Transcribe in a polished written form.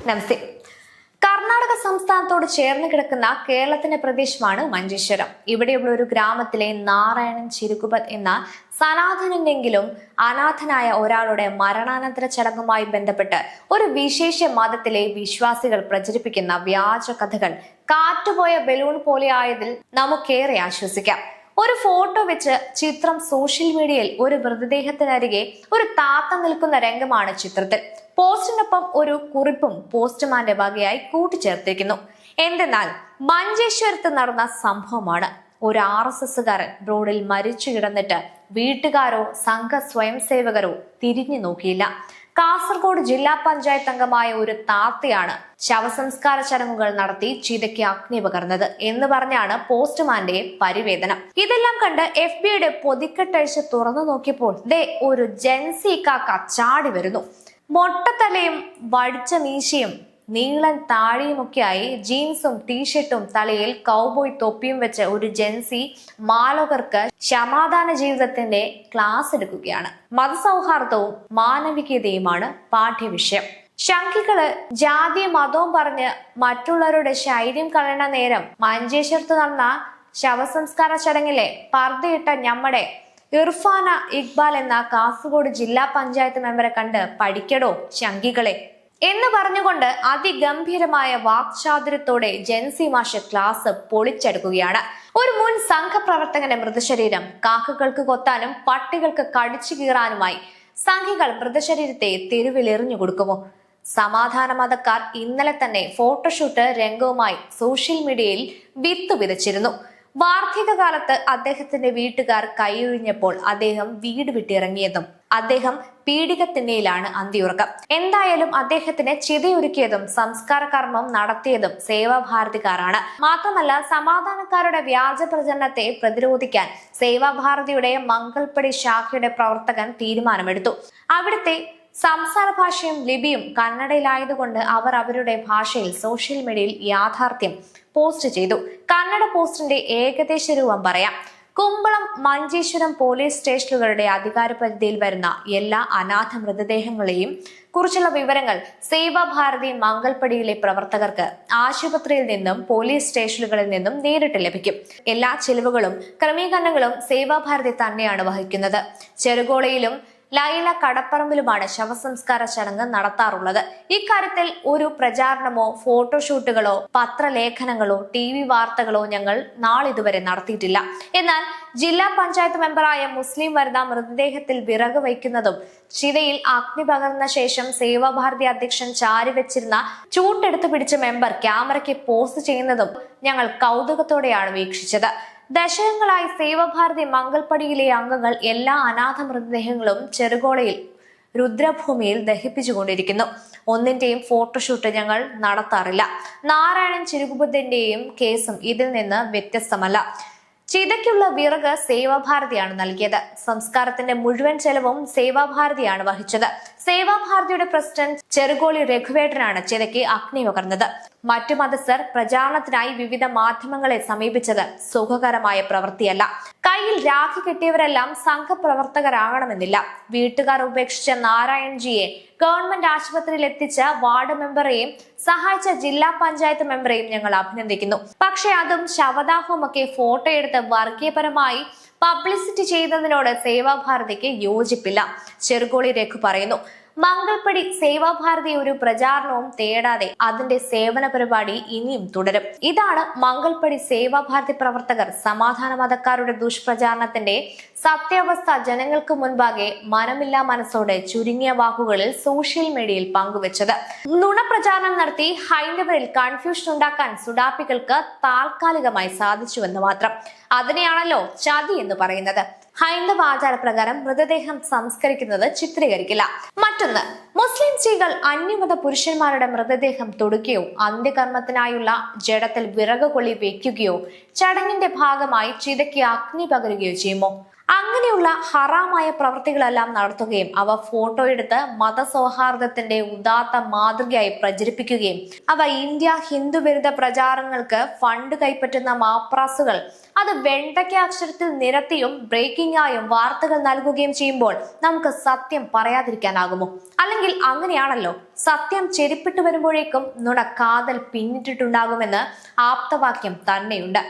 നമസ്തേ. കർണാടക സംസ്ഥാനത്തോട് ചേർന്ന് കിടക്കുന്ന കേരളത്തിന്റെ പ്രദേശമാണ് മഞ്ചേശ്വരം. ഇവിടെയുള്ള ഒരു ഗ്രാമത്തിലെ നാരായണൻ ചിരുകുപത് എന്ന സനാതനനെങ്കിലും അനാഥനായ ഒരാളുടെ മരണാനന്തര ചടങ്ങുമായി ബന്ധപ്പെട്ട് ഒരു വിശേഷ മതത്തിലെ വിശ്വാസികൾ പ്രചരിപ്പിക്കുന്ന വ്യാജ കഥകൾ കാറ്റുപോയ ബലൂൺ പോലെയായതിൽ നമുക്കേറെ ആശ്വസിക്കാം. ഒരു ഫോട്ടോ വെച്ച് ചിത്രം സോഷ്യൽ മീഡിയയിൽ ഒരു മൃതദേഹത്തിനരികെ ഒരു താത്ത നിൽക്കുന്ന രംഗമാണ് ചിത്രത്തിൽ. പോസ്റ്റിനൊപ്പം ഒരു കുറിപ്പും പോസ്റ്റ്മാന്റെ വകയായി കൂട്ടിച്ചേർത്തിരിക്കുന്നു. എന്തെന്നാൽ മഞ്ചേശ്വരത്ത് നടന്ന സംഭവമാണ്. ഒരു RSSകാരൻ റോഡിൽ മരിച്ചു കിടന്നിട്ട് വീട്ടുകാരോ സംഘ സ്വയം സേവകരോ തിരിഞ്ഞു നോക്കിയില്ല. കാസർഗോഡ് ജില്ലാ പഞ്ചായത്ത് അംഗമായ ഒരു താത്തയാണ് ശവസംസ്കാര ചടങ്ങുകൾ നടത്തി ചിതയ്ക്ക് അഗ്നി പകർന്നത് എന്ന് പറഞ്ഞാണ് പോസ്റ്റ്മാന്റെ പരിവേദനം. ഇതെല്ലാം കണ്ട് FBയുടെ പൊതിക്കെട്ടഴിച്ച് തുറന്നു നോക്കിയപ്പോൾ ഒരു ജെൻസി കാക്ക ചാടി വരുന്നു. മൊട്ടത്തലയും വടിച്ച മീശയും നീളൻ താടിയുമൊക്കെയായി ജീൻസും ടീഷർട്ടും തലയിൽ കൗബോയ് തൊപ്പിയും വെച്ച് ഒരു ജെൻസി മാലോകർക്ക് സമാധാന ജീവിതത്തിന്റെ ക്ലാസ് എടുക്കുകയാണ്. മതസൗഹാർദ്ദവും മാനവികതയുമാണ് പാഠ്യവിഷയം. ശംഖികള് ജാതിയും മതവും പറഞ്ഞ് മറ്റുള്ളവരുടെ ശൈര്യം കളയണ നേരം മഞ്ചേശ്വരത്ത് നടന്ന ശവസംസ്കാര ചടങ്ങിലെ പർദ്ദയിട്ട ഞമ്മടെ ഇർഫാന ഇക്ബാൽ എന്ന കാസർഗോഡ് ജില്ലാ പഞ്ചായത്ത് മെമ്പറെ കണ്ട് പഠിക്കടോ ശംഖികളെ എന്ന് പറഞ്ഞുകൊണ്ട് അതിഗംഭീരമായ വാക്ചാതുര്യത്തോടെ ജെൻസി മാഷ് ക്ലാസ് പൊളിച്ചെടുക്കുകയാണ്. ഒരു മുൻ സംഘപ്രവർത്തകന്റെ മൃതശരീരം കാക്കകൾക്ക് കൊത്താനും പട്ടികൾക്ക് കടിച്ചു കീറാനുമായി സംഘികൾ മൃതശരീരത്തെ തെരുവിലെറിഞ്ഞു കൊടുക്കുമോ? സമാധാന മതക്കാർ ഇന്നലെ തന്നെ ഫോട്ടോഷൂട്ട് രംഗവുമായി സോഷ്യൽ മീഡിയയിൽ വിത്ത് വിതച്ചിരുന്നു. വാർദ്ധക്യകാലത്ത് അദ്ദേഹത്തിന്റെ വീട്ടുകാർ കൈയൊഴിഞ്ഞപ്പോൾ അദ്ദേഹം വീട് വിട്ടിറങ്ങിയതും അദ്ദേഹം പീഡികത്തിണ്ണയിലാണ് അന്തിയുറക്കം. എന്തായാലും അദ്ദേഹത്തിന് ചിതയൊരുക്കിയതും സംസ്കാര കർമ്മം നടത്തിയതും സേവാഭാരതിക്കാരാണ്. മാത്രമല്ല സമാധാനക്കാരുടെ വ്യാജ പ്രചരണത്തെ പ്രതിരോധിക്കാൻ സേവാഭാരതിയുടെ മംഗൾപ്പടി ശാഖയുടെ പ്രവർത്തകൻ തീരുമാനമെടുത്തു. അവിടുത്തെ സംസാര ഭാഷയും ലിപിയും കന്നഡയിലായതുകൊണ്ട് അവർ അവരുടെ ഭാഷയിൽ സോഷ്യൽ മീഡിയയിൽ യാഥാർത്ഥ്യം പോസ്റ്റ് ചെയ്തു. കന്നഡ പോസ്റ്റിന്റെ ഏകദേശ രൂപം പറയാം. കുമ്പളം മഞ്ചേശ്വരം പോലീസ് സ്റ്റേഷനുകളുടെ അധികാരപരിധിയിൽ വരുന്ന എല്ലാ അനാഥ മൃതദേഹങ്ങളെയും കുറിച്ചുള്ള വിവരങ്ങൾ സേവാഭാരതി മംഗൾപ്പടിയിലെ പ്രവർത്തകർക്ക് ആശുപത്രിയിൽ നിന്നും പോലീസ് സ്റ്റേഷനുകളിൽ നിന്നും നേരിട്ട് ലഭിക്കും. എല്ലാ ചെലവുകളും ക്രമീകരണങ്ങളും സേവാഭാരതി തന്നെയാണ് വഹിക്കുന്നത്. ചെറുകോളയിലും ലൈല കടപ്പറമ്പിലുമാണ് ശവസംസ്കാര ചടങ്ങ് നടത്താറുള്ളത്. ഇക്കാര്യത്തിൽ ഒരു പ്രചാരണമോ ഫോട്ടോഷൂട്ടുകളോ പത്രലേഖനങ്ങളോ TV വാർത്തകളോ ഞങ്ങൾ നാളിതുവരെ നടത്തിയിട്ടില്ല. എന്നാൽ ജില്ലാ പഞ്ചായത്ത് മെമ്പറായ മുസ്ലിം വനിത മൃതദേഹത്തിൽ വിറക് വയ്ക്കുന്നതും ചിതയിൽ അഗ്നി പകർന്ന ശേഷം സേവാഭാരതി അധ്യക്ഷൻ ചാരിവെച്ചിരുന്ന ചൂട്ടെടുത്ത് പിടിച്ച മെമ്പർ ക്യാമറയ്ക്ക് പോസ്റ്റ് ചെയ്യുന്നതും ഞങ്ങൾ കൗതുകത്തോടെയാണ് വീക്ഷിച്ചത്. ദശകങ്ങളായി സേവാഭാരതി മംഗൾപ്പടിയിലെ അംഗങ്ങൾ എല്ലാ അനാഥ മൃതദേഹങ്ങളും ചെറുകോളയിൽ രുദ്രഭൂമിയിൽ ദഹിപ്പിച്ചുകൊണ്ടിരിക്കുന്നു. ഒന്നിന്റെയും ഫോട്ടോഷൂട്ട് ഞങ്ങൾ നടത്താറില്ല. നാരായണൻ ചിരുകുപതിന്റെയും കേസും ഇതിൽ നിന്ന് വ്യത്യസ്തമല്ല. ചിതയ്ക്കുള്ള വിറക് സേവാഭാരതിയാണ് നൽകിയത്. സംസ്കാരത്തിന്റെ മുഴുവൻ ചെലവും സേവാഭാരതിയാണ് വഹിച്ചത്. സേവാഭാരതിയുടെ പ്രസിഡന്റ് ചെറുകോളി രഘുവേട്ടനാണ് ചിതയ്ക്ക് അഗ്നി പകർന്നത്. മറ്റു മതസ്ഥർ പ്രചാരണത്തിനായി വിവിധ മാധ്യമങ്ങളെ സമീപിച്ചത് സുഖകരമായ പ്രവൃത്തിയല്ല. കയ്യിൽ രാഖി കെട്ടിയവരെല്ലാം സംഘപ്രവർത്തകരാകണമെന്നില്ല. വീട്ടുകാർ ഉപേക്ഷിച്ച നാരായൺജിയെ ഗവൺമെന്റ് ആശുപത്രിയിൽ എത്തിച്ച വാർഡ് മെമ്പറെയും സഹായിച്ച ജില്ലാ പഞ്ചായത്ത് മെമ്പറെയും ഞങ്ങൾ അഭിനന്ദിക്കുന്നു. പക്ഷെ അതും ശവദാഹവുമൊക്കെ ഫോട്ടോ എടുത്ത് വർഗീയപരമായി പബ്ലിസിറ്റി ചെയ്തതിനോട് സേവാഭാരതിക്ക് യോജിപ്പില്ല. ചെറുകോളി രഘു പറയുന്നു. മംഗൾപ്പടി സേവാഭാരതി ഒരു പ്രചാരണവും തേടാതെ അതിന്റെ സേവന പരിപാടി ഇനിയും തുടരും. ഇതാണ് മംഗൾപ്പടി സേവാഭാരതി പ്രവർത്തകർ സമാധാന മതക്കാരുടെ ദുഷ്പ്രചാരണത്തിന്റെ സത്യാവസ്ഥ ജനങ്ങൾക്ക് മുൻപാകെ മനമില്ലാ മനസ്സോടെ ചുരുങ്ങിയ വാക്കുകളിൽ സോഷ്യൽ മീഡിയയിൽ പങ്കുവച്ചത്. നുണപ്രചാരണം നടത്തി ഹൈന്ദവരിൽ കൺഫ്യൂഷൻ ഉണ്ടാക്കാൻ സുഡാപ്പികൾക്ക് താൽക്കാലികമായി സാധിച്ചുവെന്ന് മാത്രം. അതിനെയാണല്ലോ ചതി എന്ന് പറയുന്നത്. ഹൈന്ദവ ആചാരപ്രകാരം മൃതദേഹം സംസ്കരിക്കുന്നത് ചിത്രീകരിക്കില്ല. മറ്റൊന്ന്, മുസ്ലിം സ്ത്രീകൾ അന്യമത പുരുഷന്മാരുടെ മൃതദേഹം തൊടുകയോ അന്ത്യകർമ്മത്തിനായുള്ള ജഡത്തിൽ വിറക് കൊള്ളി വെക്കുകയോ ചടങ്ങിന്റെ ഭാഗമായി ചിതയ്ക്ക് അഗ്നി പകരുകയോ ചെയ്യുമോ? അങ്ങനെയുള്ള ഹറാമായ പ്രവൃത്തികളെല്ലാം നടത്തുകയും അവ ഫോട്ടോ എടുത്ത് മതസൗഹാർദ്ദത്തിന്റെ ഉദാത്ത മാതൃകയായി പ്രചരിപ്പിക്കുകയും അവ ഇന്ത്യ ഹിന്ദു വിരുദ്ധ പ്രചാരങ്ങൾക്ക് ഫണ്ട് കൈപ്പറ്റുന്ന മാപ്രാസുകൾ അത് വെണ്ടയ്ക്ക അക്ഷരത്തിൽ നിരത്തിയും ബ്രേക്കിംഗ് ആയും വാർത്തകൾ നൽകുകയും ചെയ്യുമ്പോൾ നമുക്ക് സത്യം പറയാതിരിക്കാനാകുമോ? അല്ലെങ്കിൽ അങ്ങനെയാണല്ലോ, സത്യം ചെരിപ്പിട്ട് വരുമ്പോഴേക്കും നുണ കാതൽ പിന്നിട്ടിട്ടുണ്ടാകുമെന്ന് ആപ്തവാക്യം തന്നെയുണ്ട്.